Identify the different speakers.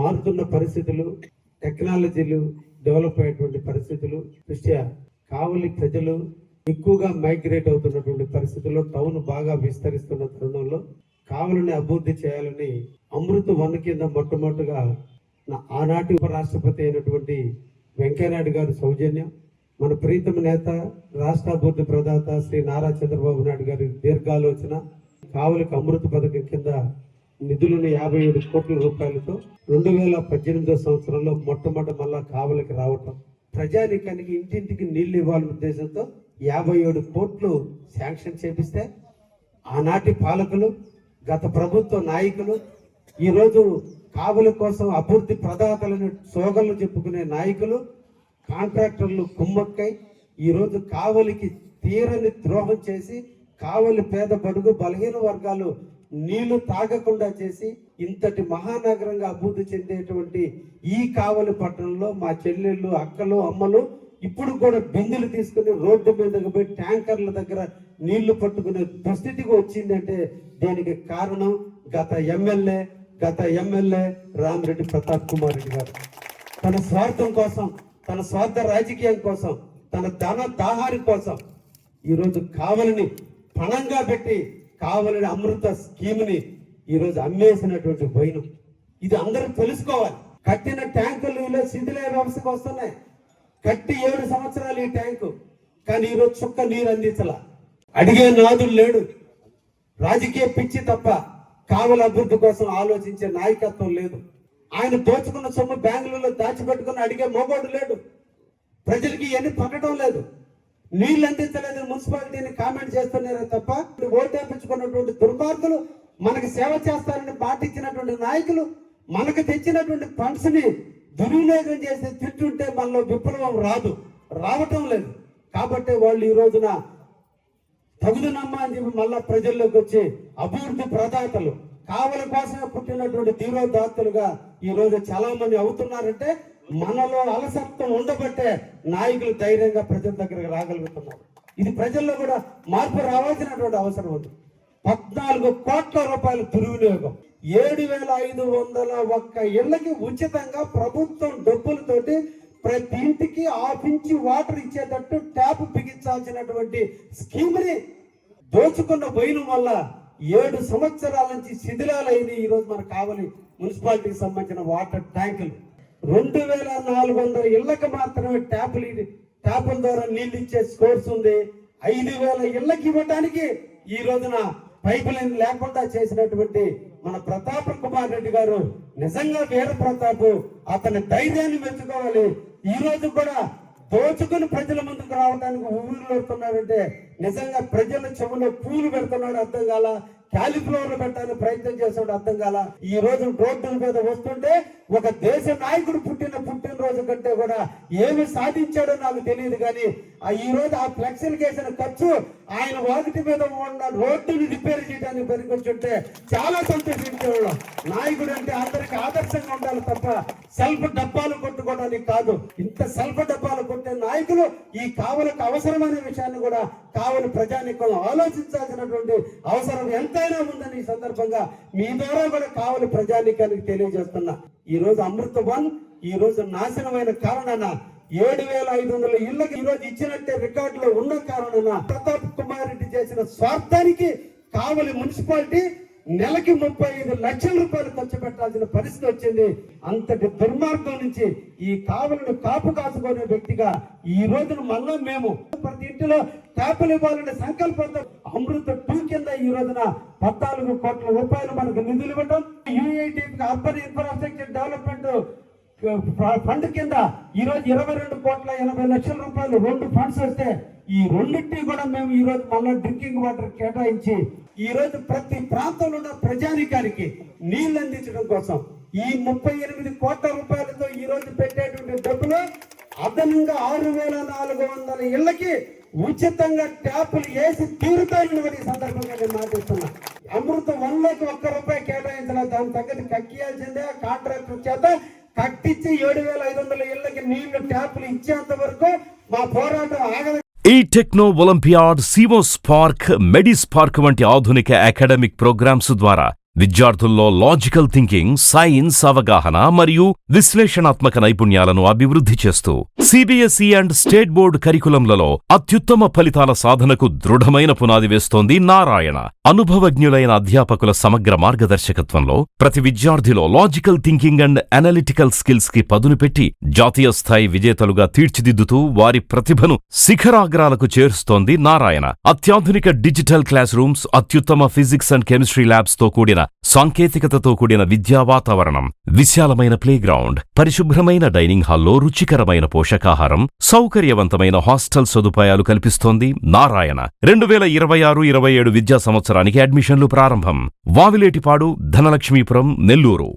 Speaker 1: మారుతున్న పరిస్థితులు, టెక్నాలజీలు డెవలప్ అయ్యేటువంటి పరిస్థితులు దృష్ట్యా కావలి ప్రజలు ఎక్కువగా మైగ్రేట్ అవుతున్నటువంటి పరిస్థితుల్లో టౌన్ బాగా విస్తరిస్తున్న తరుణంలో కావలిని అభివృద్ధి చేయాలని అమృత్ 1 కింద మొట్టమొదటిగా ఆనాటి ఉపరాష్ట్రపతి అయినటువంటి వెంకయ్యనాయుడు గారి సౌజన్యం, మన ప్రీతమ నేత రాష్ట్ర అభివృద్ధి ప్రదాత శ్రీ నారా చంద్రబాబు నాయుడు గారి దీర్ఘాలోచన కావలికి అమృత పథకం కింద నిధులను 57 కోట్ల రూపాయలతో 2018 సంవత్సరంలో మొట్టమొదటి మళ్ళా కావలికి రావటం, ప్రజానికానికి ఇంటింటికి నీళ్లు ఇవ్వాలనే ఉద్దేశంతో 57 కోట్లు శాంక్షన్ చేపిస్తే ఆనాటి పాలకులు, గత ప్రభుత్వ నాయకులు ఈరోజు కావలి కోసం అభివృద్ధి ప్రదాతలను సోగళ్ళు చెప్పుకునే నాయకులు, కాంట్రాక్టర్లు కుమ్మక్కై ఈరోజు కావలికి తీరని ద్రోహం చేసి కావలి పేద బడుగు బలహీన వర్గాలు నీళ్లు తాగకుండా చేసి ఇంతటి మహానగరంగా అభివృద్ధి చెందేటువంటి ఈ కావలి పట్టణంలో మా చెల్లెళ్ళు, అక్కలు, అమ్మలు ఇప్పుడు కూడా బిందెలు తీసుకుని రోడ్డు మీదకి పోయి ట్యాంకర్ల దగ్గర నీళ్లు పట్టుకునే దుస్థితికి వచ్చిందంటే దీనికి కారణం గత ఎమ్మెల్యే రామిరెడ్డి ప్రతాప్ కుమార్ రెడ్డి గారు తన స్వార్థం కోసం, తన స్వార్థ రాజకీయం కోసం, తన దాహారి కోసం ఈరోజు కావలిని పణంగా పెట్టి కావలిని అమృత స్కీమ్ని ఈరోజు అమ్మేసినటువంటి వైనం. ఇది అందరూ తెలుసుకోవాలి. కట్టిన ట్యాంకులు ఇలా శిథిల వ్యవస్థకు వస్తున్నాయి. కట్టి 7 సంవత్సరాలు ఈ ట్యాంకు, కానీ ఈరోజు చుక్క నీరు అందించాల. అడిగే నాదులు లేడు. రాజకీయ పిచ్చి తప్ప కావలి అభివృద్ధి కోసం ఆలోచించే నాయకత్వం లేదు. ఆయన దోచుకున్న సొమ్ము బెంగళూరులో దాచిపెట్టుకుని అడిగే మోగోడు లేడు. ప్రజలకి ఇవన్నీ పట్టడం లేదు. నీళ్ళు అందించలేదు మున్సిపాలిటీని కామెంట్ చేస్తున్నారే తప్ప ఓటేపించుకున్నటువంటి దుర్మార్గులు, మనకి సేవ చేస్తారని పాటించినటువంటి నాయకులు మనకు తెచ్చినటువంటి ఫండ్స్ ని దుర్వినియోగం చేసి తింటుంటే మనలో విప్లవం రావటం లేదు. కాబట్టి వాళ్ళు ఈ రోజున తగుదనమ్మా అని చెప్పి మళ్ళా ప్రజల్లోకి వచ్చి అభివృద్ధి ప్రదాతలు, కావలి కోసమే పుట్టినటువంటి తీవ్రదాతలుగా ఈ రోజు చాలా మంది అవుతున్నారంటే మనలో అలసత్వం ఉండబట్టే నాయకులు ధైర్యంగా ప్రజల దగ్గరకు రాగలుగుతున్నారు. ఇది ప్రజల్లో కూడా మార్పు రావాల్సినటువంటి అవసరం ఉంది. 14 కోట్ల రూపాయల దుర్వినియోగం, 7,501 ఇళ్లకి ఉచితంగా ప్రభుత్వం డబ్బులతోటి ప్రతి ఇంటికి 1/2 ఇంచ్ వాటర్ ఇచ్చేటట్టు ట్యాప్ బిగించాల్సినటువంటి స్కీమ్ని దోచుకున్న పోయిన వల్ల 7 సంవత్సరాల నుంచి శిథిలాలైన ఈ రోజు మన కావలి మున్సిపాలిటీకి సంబంధించిన వాటర్ ట్యాంకులు 2,400 ఇళ్లకు మాత్రమే ట్యాపుల ద్వారా నీళ్ళు ఇచ్చే స్కోర్స్ ఉంది. 5,000 ఇళ్లకి ఇవ్వడానికి ఈ రోజున పైప్ లైన్ లేకుండా చేసినటువంటి మన ప్రతాప్ కుమార్ రెడ్డి గారు నిజంగా వీర ప్రతాప్, అతని ధైర్యాన్ని మెచ్చుకోవాలి. ఈ రోజు కూడా దోచుకుని ప్రజల ముందుకు రావడానికి ఊరులోడుతున్నాడంటే నిజంగా ప్రజల చెవులో పూలు పెడుతున్నాడు అర్థం కాల, క్యాలిఫ్లవర్లు పెట్టడానికి ప్రయత్నం చేస్తాడు అర్థం కాల. ఈ రోజు రోడ్డుల మీద వస్తుంటే ఒక దేశ నాయకుడు పుట్టినరోజు కంటే కూడా ఏమి సాధించాడో నాకు తెలియదు, కానీ ఈ రోజు ఆ ఫ్లెక్సీలు వేసిన ఖర్చు ఆయన వాకిటి మీద ఉన్న రోడ్డుని రిపేర్ చేయడానికి పనికొచ్చుంటే చాలా సంతోషించేవాళ్ళం. నాయకుడు అంటే అందరికి ఆదర్శంగా ఉండాలి తప్ప సెల్ఫ్ డబ్బాలు కొట్టుకోవడానికి కాదు. ఇంత సెల్ఫ్ డబ్బాలు కొట్టే నాయకులు ఈ కావలికి అవసరమైన విషయాన్ని కూడా కావలి ప్రజానికం ఆలోచించాల్సినటువంటి అవసరం ఎంతైనా ఉందని ఈ సందర్భంగా మీ ద్వారా కూడా కావలి ప్రజానికానికి తెలియజేస్తున్నా. ఈ రోజు అమృత 1 ఈ రోజు నాశనమైన కారణాన 7,500 ఇళ్లకు ఈ రోజు ఇచ్చినట్టే రికార్డులో ఉన్న కారణాన ప్రతాప్ కుమార్ రెడ్డి చేసిన స్వార్థానికి కావలి మున్సిపాలిటీ నెలకి 35 లక్షల రూపాయలు ఖర్చు పెట్టాల్సిన పరిస్థితి వచ్చింది. అంతటి దుర్మార్గం నుంచి ఈ కావలిని కాపు కాసుకునే వ్యక్తిగా ఈ రోజున మళ్ళా మేము ప్రతి ఇంటిలో ట్యాపులు ఇవ్వాలనే సంకల్పంతో అమృత 2 కింద ఈ రోజున 14 కోట్ల రూపాయలు మనకు నిధులు ఇవ్వడం, UIDP urban infrastructure development fund కింద ఈ రోజు 22,80,00,000 రూపాయలు 2 ఫండ్స్ వస్తే ఈ రెండింటినీ కూడా మేము ఈ రోజు మళ్ళీ డ్రింకింగ్ వాటర్ కేటాయించి ఈ రోజు ప్రతి ప్రాంతంలో ఉన్న ప్రజానికానికి నీళ్లు అందించడం కోసం ఈ 38 కోట్ల రూపాయలతో ఈ రోజు పెట్టేటువంటి డబ్బులు అదనంగా 6,400 ఇళ్లకి ఉచితంగా ట్యాపులు వేసి తీరుతాయని ఈ సందర్భంగా నేను మాటిస్తున్నా. అమృత 1లోకి 1 రూపాయి కేటాయించాలి, దాని తగ్గట్టు కక్కియాల్సిందే. కాంట్రాక్టర్ చేత కట్టించి 7,500 ఇళ్లకి నీళ్లు ట్యాపులు ఇచ్చేంత వరకు మా పోరాటం ఆగదు.
Speaker 2: ఈ టెక్నో ఒలింపియాడ్, సివోస్పార్క్, మెడిస్పార్క్ వంటి ఆధునిక అకాడమిక్ ప్రోగ్రామ్స్ ద్వారా విద్యార్థుల్లో లాజికల్ థింకింగ్, సైన్స్ అవగాహన మరియు విశ్లేషణాత్మక నైపుణ్యాలను అభివృద్ధి చేస్తూ సిబిఎస్ఈ అండ్ స్టేట్ బోర్డు కరికులంలలో అత్యుత్తమ ఫలితాల సాధనకు దృఢమైన పునాది వేస్తోంది నారాయణ. అనుభవజ్ఞులైన అధ్యాపకుల సమగ్ర మార్గదర్శకత్వంలో ప్రతి విద్యార్థిలో logical thinking and analytical skills కి పదును పెట్టి జాతీయ స్థాయి విజేతలుగా తీర్చిదిద్దుతూ వారి ప్రతిభను శిఖరాగ్రాలకు చేరుస్తోంది నారాయణ. అత్యాధునిక డిజిటల్ క్లాస్ రూమ్స్, అత్యుత్తమ ఫిజిక్స్ అండ్ కెమిస్ట్రీ ల్యాబ్స్ తో కూడిన సాంకేతికతతో కూడిన విద్యా వాతావరణం, విశాలమైన ప్లేగ్రౌండ్, పరిశుభ్రమైన డైనింగ్ హాల్లో రుచికరమైన పోషకాహారం, సౌకర్యవంతమైన హాస్టల్ సదుపాయాలు కల్పిస్తోంది నారాయణ. 2026-27 విద్యా సంవత్సరానికి అడ్మిషన్లు ప్రారంభం. వావిలేటిపాడు, ధనలక్ష్మీపురం, నెల్లూరు.